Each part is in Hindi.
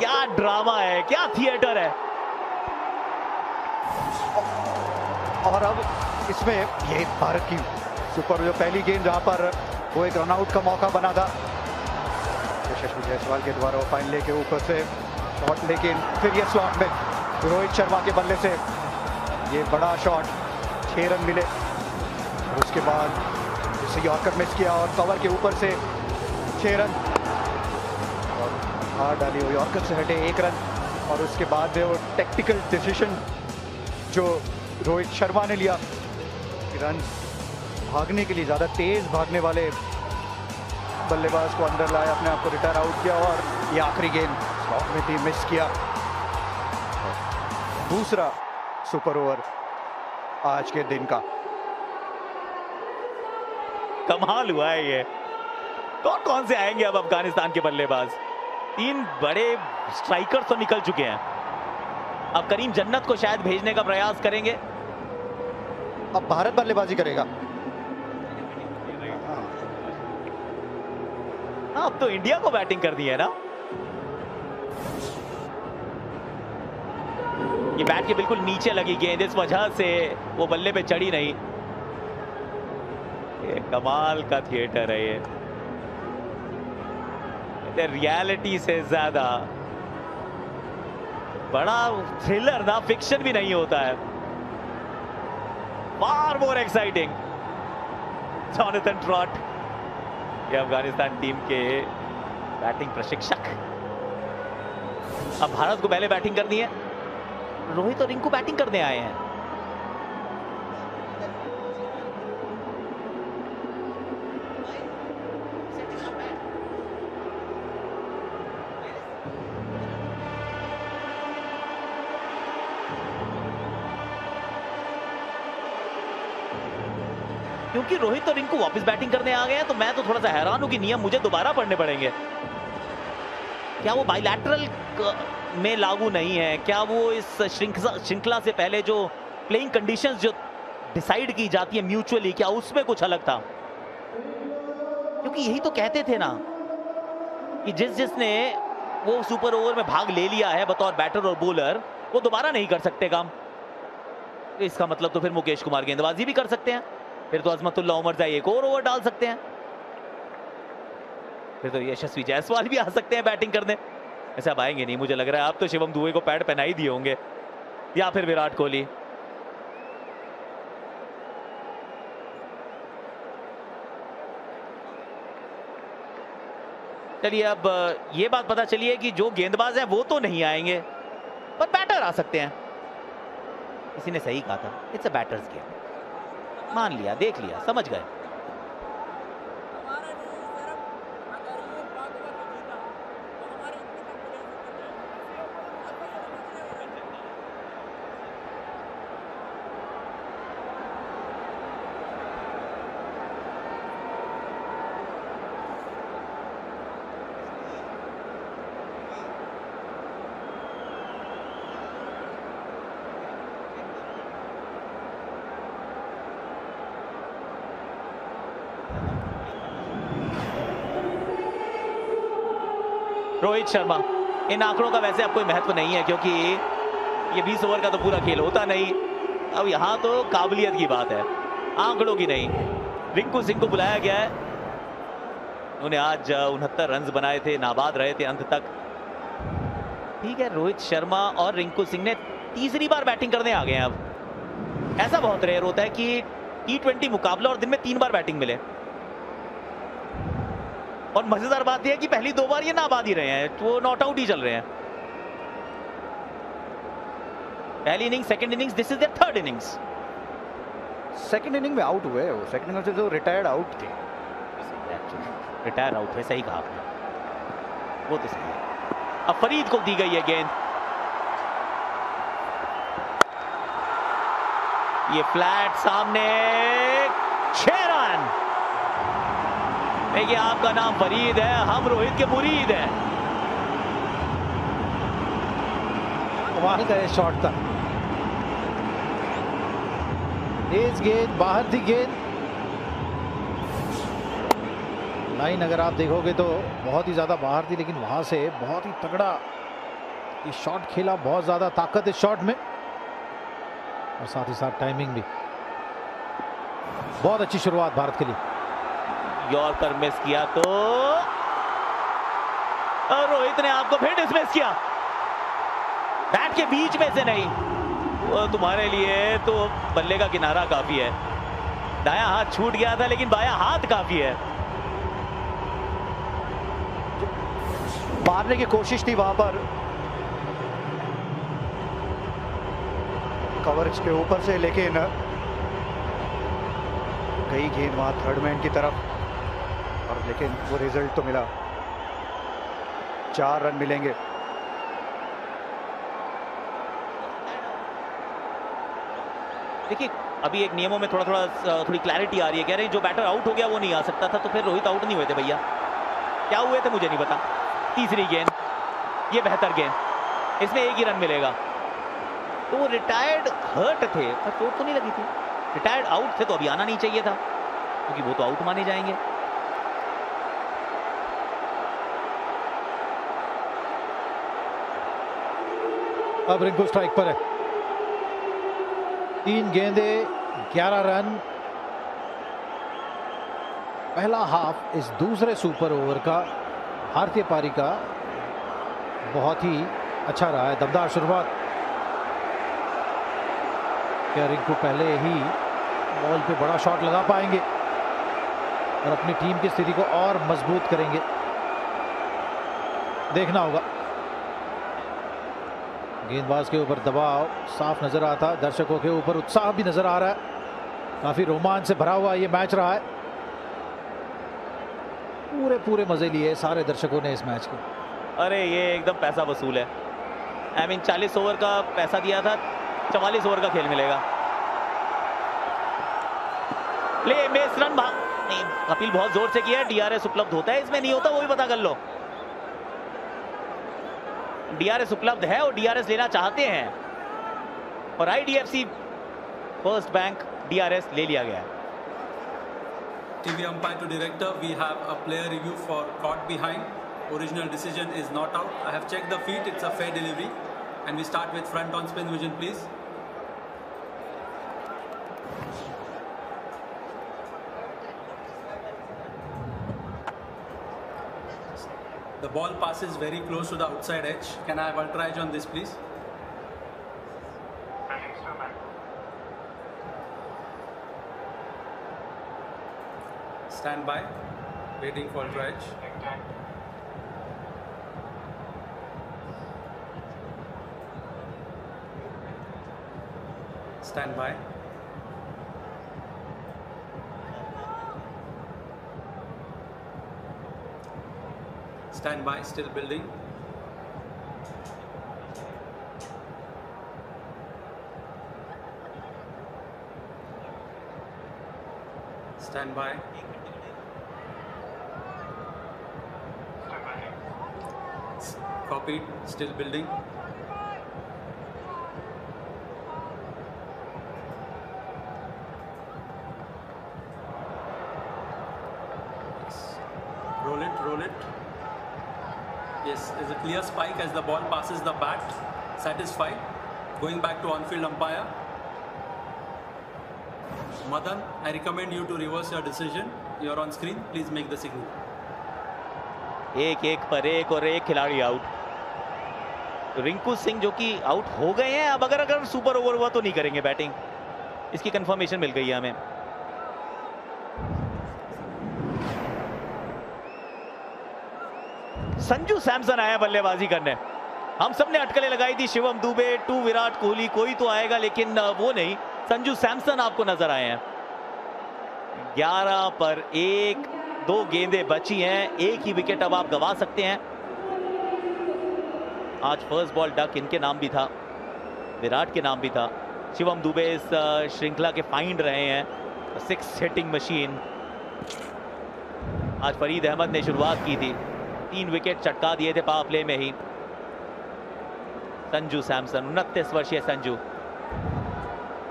क्या ड्रामा है, क्या थिएटर है। और अब इसमें ये भारत की सुपर जो पहली गेंद जहां पर वो एक रनआउट का मौका बना था, यशस्वी जायसवाल के द्वारा फाइन लेके ऊपर से शॉट, लेकिन फिर ये स्लॉट में रोहित शर्मा के बल्ले से ये बड़ा शॉट, 6 रन मिले। और उसके बाद जैसे यॉर्कर मिस किया और कवर के ऊपर से 6 रन, और हार डाली वो यॉर्कर से हटे 1 रन। और उसके बाद वो टेक्टिकल डिसीजन जो रोहित शर्मा ने लिया, रन भागने के लिए ज़्यादा तेज भागने वाले बल्लेबाज को अंदर लाया, अपने आप को रिटायर आउट किया, और ये आखिरी गेंद स्लॉट में थी, मिस किया। दूसरा सुपर ओवर आज के दिन का। कमाल हुआ है ये। कौन कौन से आएंगे अब अफगानिस्तान के बल्लेबाज? 3 बड़े स्ट्राइकर तो निकल चुके हैं। अब करीम जन्नत को शायद भेजने का प्रयास करेंगे। अब भारत बल्लेबाजी करेगा। हाँ, अब तो इंडिया को बैटिंग कर दी है ना। ये बैट के बिल्कुल नीचे लगी गेंद, इस वजह से वो बल्ले पे चढ़ी नहीं। ये कमाल का थिएटर है ये। रियलिटी से ज्यादा बड़ा थ्रिलर ना फिक्शन भी नहीं होता है। फार मोर एक्साइटिंग। जॉनथन ट्रॉट, ये अफगानिस्तान टीम के बैटिंग प्रशिक्षक। अब भारत को पहले बैटिंग करनी है। रोहित और रिंकू बैटिंग करने आए हैं। क्योंकि रोहित और रिंकू वापस बैटिंग करने आ गए हैं, तो मैं तो थोड़ा सा हैरान हूं कि नियम मुझे दोबारा पढ़ने पड़ेंगे। क्या वो बायलैटरल में लागू नहीं है? क्या वो इस श्रृंखला से पहले जो प्लेइंग कंडीशंस जो डिसाइड की जाती है म्यूचुअली, क्या उसमें कुछ अलग था? क्योंकि यही तो कहते थे ना कि जिसने वो सुपर ओवर में भाग ले लिया है बतौर बैटर और बॉलर, वो दोबारा नहीं कर सकते काम। इसका मतलब तो फिर मुकेश कुमार गेंदबाजी भी कर सकते हैं, फिर तो अजमतुल्लाह उमरजाई एक और ओवर डाल सकते हैं, फिर तो यशस्वी जायसवाल भी आ सकते हैं बैटिंग करने। ऐसे अब आएंगे नहीं, मुझे लग रहा है आप तो शिवम दुबे को पैड पहना ही दिए होंगे, या फिर विराट कोहली। चलिए, अब ये बात पता चली है कि जो गेंदबाज हैं वो तो नहीं आएंगे, पर बैटर आ सकते हैं। किसी ने सही कहा था, इट्स अ बैटर्स गेम। मान लिया, देख लिया, समझ गए। रोहित शर्मा, इन आंकड़ों का वैसे अब कोई महत्व नहीं है, क्योंकि ये 20 ओवर का तो पूरा खेल होता नहीं। अब यहाँ तो काबिलियत की बात है, आंकड़ों की नहीं। रिंकू सिंह को बुलाया गया है, उन्होंने आज 69 रन बनाए थे, नाबाद रहे थे अंत तक। ठीक है, रोहित शर्मा और रिंकू सिंह ने तीसरी बार बैटिंग करने आ गए हैं। अब ऐसा बहुत रेयर होता है कि T20 मुकाबला और दिन में 3 बार बैटिंग मिले। और मजेदार बात यह है कि पहली 2 बार ये नाबाद ही रहे हैं, तो वो नॉट आउट ही चल रहे हैं। पहली innings, second innings, this is there third innings. Second inning में आउट हुए, वो सेकंड इनिंग से जो रिटायर्ड आउट थे, रिटायर आउट है, सही कहा आपने, वो तो सही है। अब फरीद को दी गई है गेंद, ये फ्लैट सामने, 6 रन। देखिए, आपका नाम फरीद है, हम रोहित के मुरीद हैं। कमाल का शॉट था, तेज गेंद, बाहर थी गेंद। लाइन अगर आप देखोगे तो बहुत ही ज्यादा बाहर थी, लेकिन वहां से बहुत ही तगड़ा ये शॉट खेला, बहुत ज्यादा ताकत इस शॉट में और साथ ही साथ टाइमिंग भी। बहुत अच्छी शुरुआत भारत के लिए। यॉर्कर मिस किया तो रोहित ने आपको फिर डिसमिस किया, बैट के बीच में से नहीं। वो तुम्हारे लिए तो बल्ले का किनारा काफी है। दायां हाथ छूट गया था लेकिन बायां हाथ काफी है। मारने की कोशिश थी वहां पर, कवरेज के ऊपर से, लेकिन गई गेंद वहां थर्ड मैन की तरफ, और लेकिन वो रिजल्ट तो मिला। 4 रन मिलेंगे। देखिए अभी एक नियमों में थोड़ी क्लैरिटी आ रही है। कह रहे हैं जो बैटर आउट हो गया वो नहीं आ सकता था, तो फिर रोहित आउट नहीं हुए थे भैया। क्या हुए थे मुझे नहीं पता। तीसरी गेंद, ये बेहतर गेंद, इसमें 1 ही रन मिलेगा। तो वो रिटायर्ड हर्ट थे पर चोट तो नहीं लगी थी। रिटायर्ड आउट थे तो अभी आना नहीं चाहिए था, क्योंकि वो तो आउट माने जाएंगे। अब रिंकू स्ट्राइक पर है। 3 गेंदे 11 रन। पहला हाफ इस दूसरे सुपर ओवर का भारतीय पारी का बहुत ही अच्छा रहा है। दमदार शुरुआत। क्या रिंकू पहले ही बॉल पे बड़ा शॉट लगा पाएंगे और अपनी टीम की स्थिति को और मजबूत करेंगे, देखना होगा। गेंदबाज के ऊपर दबाव साफ नजर आता, दर्शकों के ऊपर उत्साह भी नजर आ रहा है। काफी रोमांच से भरा हुआ ये मैच रहा है। पूरे मजे लिए सारे दर्शकों ने इस मैच को। अरे ये एकदम पैसा वसूल है। आई मीन 40 ओवर का पैसा दिया था, 44 ओवर का खेल मिलेगा। प्ले मिस रन नहीं, कपिल बहुत जोर से किया। डीआरएस उपलब्ध होता है, इसमें नहीं होता वो भी पता कर लो। डीआरएस उपलब्ध है और डीआरएस लेना चाहते हैं, और आईडीएफसी फर्स्ट बैंक डीआरएस ले लिया गया है। TV umpire to director, we have a player review for caught behind. Original decision is not out. I have checked the feet, it's a fair delivery. And we start with front on spin vision, please. The ball passes very close to the outside edge. Can I have ultra edge on this, please? Stand by, waiting for ultra edge. Stand by. Stand by, still building. Stand by. Copied, still building. Roll it, roll it. Yes, there's a clear spike as the ball passes the bat. Satisfied. Going back to on-field umpire. Madan, I recommend you to reverse your decision. You're on screen. Please make the signal. एक पर एक और एक खिलाड़ी आउट। रिंकू सिंह जो कि आउट हो गए हैं, अब अगर सुपर ओवर हुआ तो नहीं करेंगे बैटिंग, इसकी कंफर्मेशन मिल गई है हमें। संजू सैमसन आया बल्लेबाजी करने। हम सबने अटकलें लगाई थी, शिवम दुबे टू विराट कोहली, कोई तो आएगा, लेकिन वो नहीं, संजू सैमसन आपको नजर आए हैं। 11 पर 1, 2 गेंदें बची हैं, एक ही विकेट अब आप गंवा सकते हैं। आज फर्स्ट बॉल डक इनके नाम भी था, विराट के नाम भी था। शिवम दुबे इस श्रृंखला के फाइंड रहे हैं, 6 हिटिंग मशीन। आज फरीद अहमद ने शुरुआत की थी, 3 विकेट चटका दिए थे पावर प्ले में ही। संजू सैमसन, 29 वर्षीय संजू।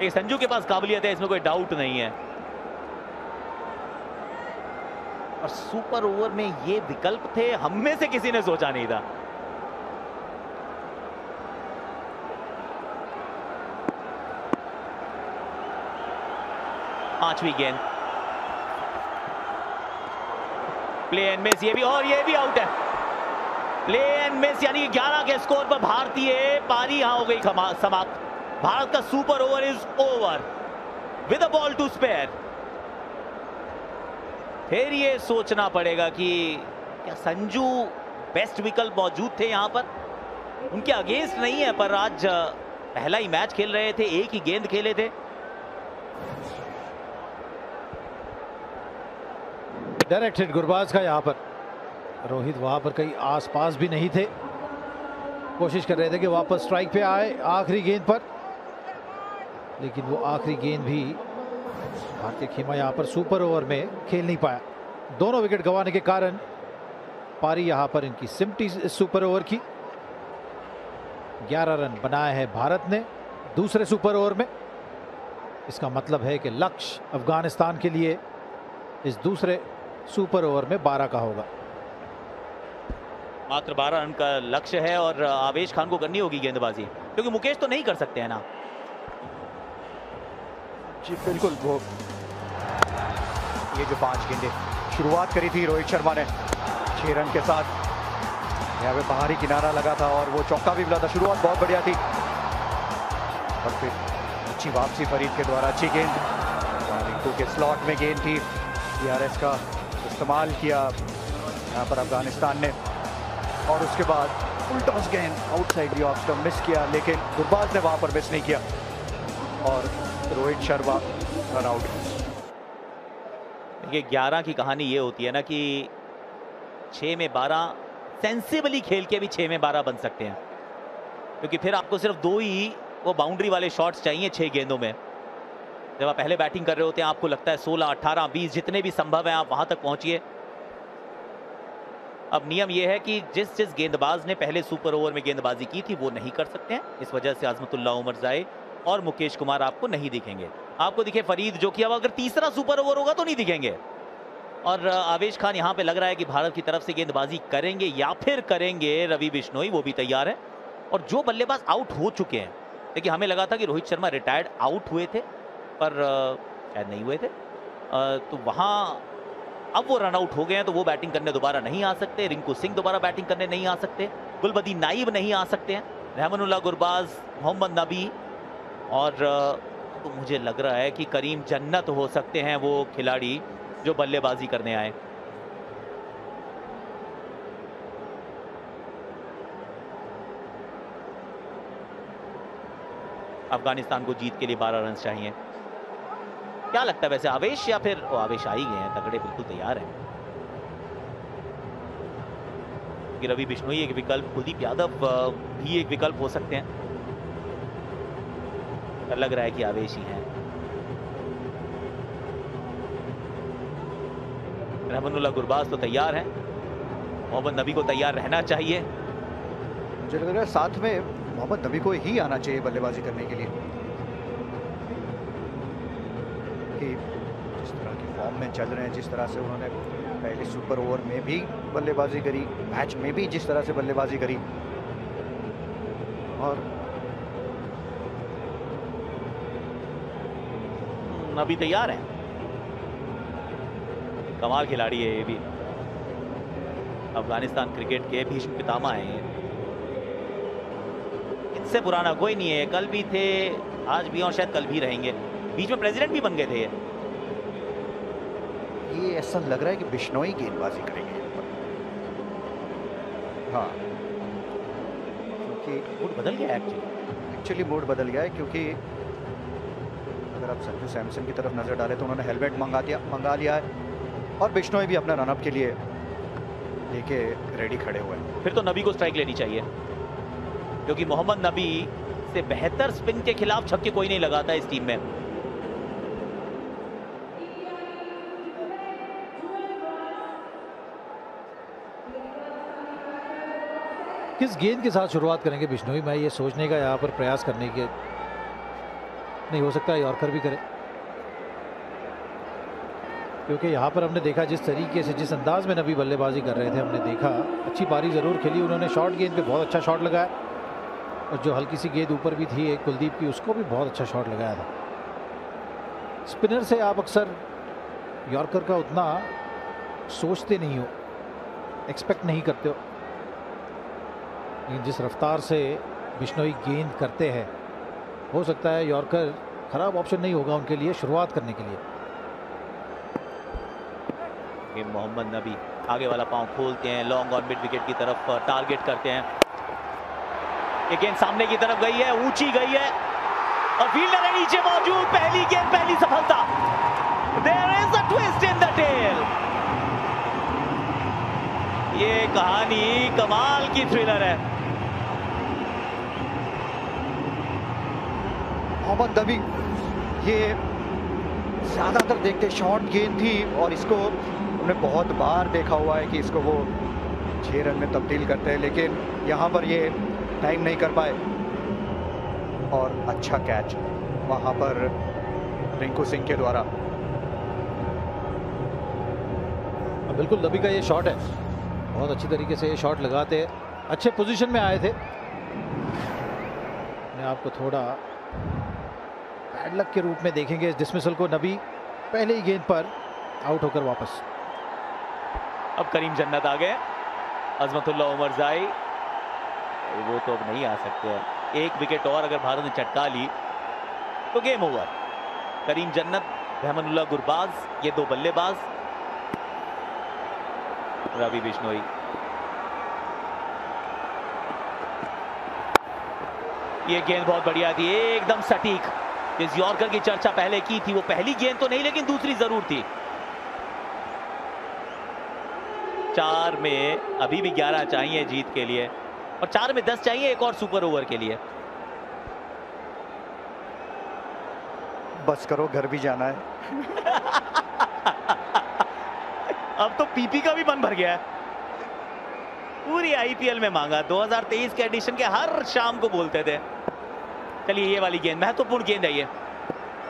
एक संजू के पास काबिलियत है, इसमें कोई डाउट नहीं है। और सुपर ओवर में ये विकल्प थे, हम में से किसी ने सोचा नहीं था। 5वीं गेंद, प्ले एंड मिस, ये भी और ये भी आउट है। प्ले एंड मिस, यानी 11 के स्कोर पर भारतीय पारी यहां हो गई समाप्त। भारत का super over is over with a ball to spare. फिर ये सोचना पड़ेगा कि क्या संजू बेस्ट विकल्प मौजूद थे यहां पर, उनके अगेंस्ट नहीं है, पर आज पहला ही मैच खेल रहे थे, एक ही गेंद खेले थे। डायरेक्ट हिट गुरबाज का यहां पर, रोहित वहां पर कहीं आसपास भी नहीं थे, कोशिश कर रहे थे कि वापस स्ट्राइक पे आए आखिरी गेंद पर, लेकिन वो आखिरी गेंद भी भारतीय खेमा यहां पर सुपर ओवर में खेल नहीं पाया। दोनों विकेट गंवाने के कारण पारी यहां पर इनकी सिमटी सुपर ओवर की। 11 रन बनाए हैं भारत ने दूसरे सुपर ओवर में। इसका मतलब है कि लक्ष्य अफगानिस्तान के लिए इस दूसरे सुपर ओवर में 12 का होगा। मात्र 12 रन का लक्ष्य है और आवेश खान को करनी होगी गेंदबाजी, क्योंकि मुकेश तो नहीं कर सकते हैं ना। जी बिल्कुल, वो ये जो 5 गेंदें शुरुआत करी थी रोहित शर्मा ने 6 रन के साथ, यहाँ पे बाहरी किनारा लगा था और वो चौका भी मिला था। शुरुआत बहुत बढ़िया थी और फिर अच्छी वापसी फरीद के द्वारा, अच्छी गेंद रिंकू के स्लॉट में गेंद थी, DRS का इस्तेमाल किया यहाँ पर अफगानिस्तान ने, और उसके बाद फुल टॉस गेंद outside the off stump miss किया, लेकिन गुरबाज ने वहां पर मिस नहीं किया और रोहित शर्मा रन आउट। ये 11 की कहानी ये होती है ना कि 6 में 12 सेंसिबली खेल के भी 6 में 12 बन सकते हैं, क्योंकि फिर आपको सिर्फ 2 ही वो बाउंड्री वाले शॉट्स चाहिए 6 गेंदों में। जब आप पहले बैटिंग कर रहे होते हैं आपको लगता है 16, 18, 20 जितने भी संभव है आप वहां तक पहुंचिए। अब नियम यह है कि जिस गेंदबाज ने पहले सुपर ओवर में गेंदबाजी की थी वो नहीं कर सकते हैं, इस वजह से आजमतुल्ला उमरजाई और मुकेश कुमार आपको नहीं दिखेंगे। आपको दिखे फरीद, जो कि अब अगर तीसरा सुपर ओवर होगा तो नहीं दिखेंगे। और आवेश खान यहां पे लग रहा है कि भारत की तरफ से गेंदबाजी करेंगे या फिर करेंगे रवि बिश्नोई, वो भी तैयार है। और जो बल्लेबाज आउट हो चुके हैं, देखिए हमें लगा था कि रोहित शर्मा रिटायर्ड आउट हुए थे, पर शायद नहीं हुए थे, तो वहां अब वो रन आउट हो गए हैं, तो वो बैटिंग करने दोबारा नहीं आ सकते। रिंकू सिंह दोबारा बैटिंग करने नहीं आ सकते, गुलबदी नाइब नहीं आ सकते हैं, रहमानुल्लाह गुरबाज, मोहम्मद नबी, और तो मुझे लग रहा है कि करीम जन्नत हो सकते हैं वो खिलाड़ी जो बल्लेबाजी करने आए। अफगानिस्तान को जीत के लिए 12 रन चाहिए। क्या लगता है वैसे, आवेश या फिर आवेश आ ही गए हैं, तगड़े बिल्कुल तैयार हैं। कि रवि बिश्नोई एक विकल्प, कुलदीप यादव भी एक विकल्प हो सकते हैं, लग रहा है कि आवेश ही हैं। रहमानुल्लाह गुरबाज तो तैयार हैं, मोहम्मद नबी को तैयार रहना चाहिए। मुझे लग रहा है साथ में मोहम्मद नबी को ही आना चाहिए बल्लेबाजी करने के लिए, कि जिस तरह की फॉर्म में चल रहे हैं, जिस तरह से उन्होंने पहले सुपर ओवर में भी बल्लेबाजी करी, मैच में भी जिस तरह से बल्लेबाजी करी, और नबी तैयार है। कमाल खिलाड़ी है ये भी, अफगानिस्तान क्रिकेट के भीष्म पितामह हैं। इनसे पुराना कोई नहीं है, कल भी थे, आज भी और शायद कल भी रहेंगे। बीच में प्रेसिडेंट भी बन गए थे ये ऐसा लग रहा है कि बिश्नोई गेंदबाजी करेंगे। हाँ, क्योंकि मूड बदल गया एक्चुअली मूड बदल गया है, क्योंकि अगर आप संजू सैमसन की तरफ नजर डालें तो उन्होंने हेलमेट मंगा लिया है और बिश्नोई भी अपना रनअप के लिए लेके रेडी खड़े हुए हैं। फिर तो नबी को स्ट्राइक लेनी चाहिए, क्योंकि मोहम्मद नबी से बेहतर स्पिन के खिलाफ छक्के कोई नहीं लगाता इस टीम में। किस गेंद के साथ शुरुआत करेंगे बिश्नोई, मैं ये सोचने का यहाँ पर प्रयास करने के, नहीं हो सकता यॉर्कर भी करे, क्योंकि यहाँ पर हमने देखा जिस तरीके से, जिस अंदाज में नबी बल्लेबाजी कर रहे थे, हमने देखा अच्छी पारी ज़रूर खेली उन्होंने, शॉर्ट गेंद पे बहुत अच्छा शॉट लगाया, और जो हल्की सी गेंद ऊपर भी थी एक कुलदीप की, उसको भी बहुत अच्छा शॉट लगाया था। स्पिनर से आप अक्सर यॉर्कर का उतना सोचते नहीं हो, एक्सपेक्ट नहीं करते हो, लेकिन जिस रफ्तार से बिश्नोई गेंद करते हैं, हो सकता है यॉर्कर खराब ऑप्शन नहीं होगा उनके लिए शुरुआत करने के लिए। मोहम्मद नबी आगे वाला पांव खोलते हैं, लॉन्ग ऑन मिड विकेट की तरफ टारगेट करते हैं। ये गेंद सामने की तरफ गई है, ऊंची गई है और फील्डर है नीचे मौजूद। पहली गेंद पहली सफलता। There is a twist in the tail। ये कहानी कमाल की थ्रिलर है। मोहम्मद नबी ये ज्यादातर देखते शॉर्ट गेंद थी और इसको हमने बहुत बार देखा हुआ है कि इसको वो 6 रन में तब्दील करते हैं, लेकिन यहाँ पर ये टाइम नहीं कर पाए और अच्छा कैच वहाँ पर रिंकू सिंह के द्वारा। बिल्कुल नबी का ये शॉट है, बहुत अच्छी तरीके से ये शॉट लगाते हैं, अच्छे पोजीशन में आए थे। मैं आपको थोड़ा बैड लक के रूप में देखेंगे इस डिसमिसल को। नबी पहले ही गेंद पर आउट होकर वापस। अब करीम जन्नत आ गए, अजमतुल्लाह उमरजाई वो तो अब नहीं आ सकते हैं। एक विकेट और अगर भारत ने चटका ली तो गेम ओवर। करीम जन्नत, रहमानुल्लाह गुरबाज, ये 2 बल्लेबाज, रवि बिश्नोई। ये गेंद बहुत बढ़िया थी, एकदम सटीक। जिस यॉर्कर की चर्चा पहले की थी, वो पहली गेंद तो नहीं लेकिन दूसरी जरूर थी। 4 में अभी भी 11 चाहिए जीत के लिए और 4 में 10 चाहिए एक और सुपर ओवर के लिए। बस करो, घर भी जाना है। अब तो पीपी का भी मन भर गया है। पूरी आईपीएल में मांगा, 2023 के एडिशन के हर शाम को बोलते थे। चलिए ये वाली गेंद महत्वपूर्ण गेंद है, ये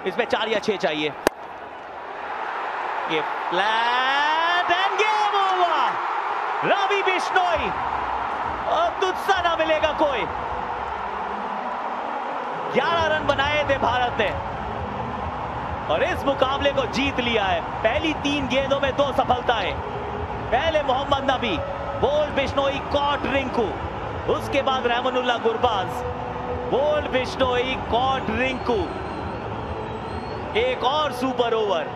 इसमें 4 या 6 चाहिए। ये flat and game over. Ravi Bishnoi, अब तुझसा ना मिलेगा कोई। 11 रन बनाए थे भारत ने और इस मुकाबले को जीत लिया है। पहली 3 गेंदों में 2 सफलताएं। पहले मोहम्मद नबी, बोल्ड बिश्नोई, कॉट रिंकू। उसके बाद रहमानुल्लाह गुरबाज, बोल्ड बिश्नोई, कॉट रिंकू। एक और सुपर ओवर,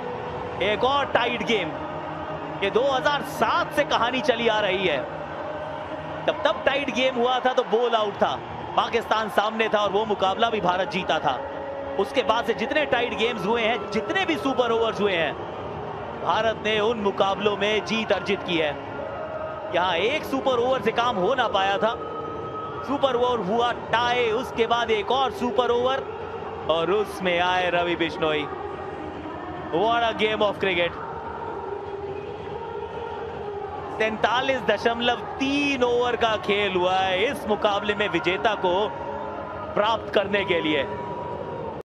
एक और टाइट गेम। ये 2007 से कहानी चली आ रही है। तब टाइट गेम हुआ था तो बोल आउट था, पाकिस्तान सामने था और वो मुकाबला भी भारत जीता था। उसके बाद से जितने टाइट गेम्स हुए हैं, जितने भी सुपर ओवर्स हुए हैं, भारत ने उन मुकाबलों में जीत अर्जित की है। यहां एक सुपर ओवर से काम हो ना पाया था। सुपर ओवर हुआ टाई, उसके बाद एक और सुपर ओवर और उसमें आए Ravi Bishnoi. What a game of cricket. 43.3 over का खेल हुआ है इस मुकाबले में विजेता को प्राप्त करने के लिए।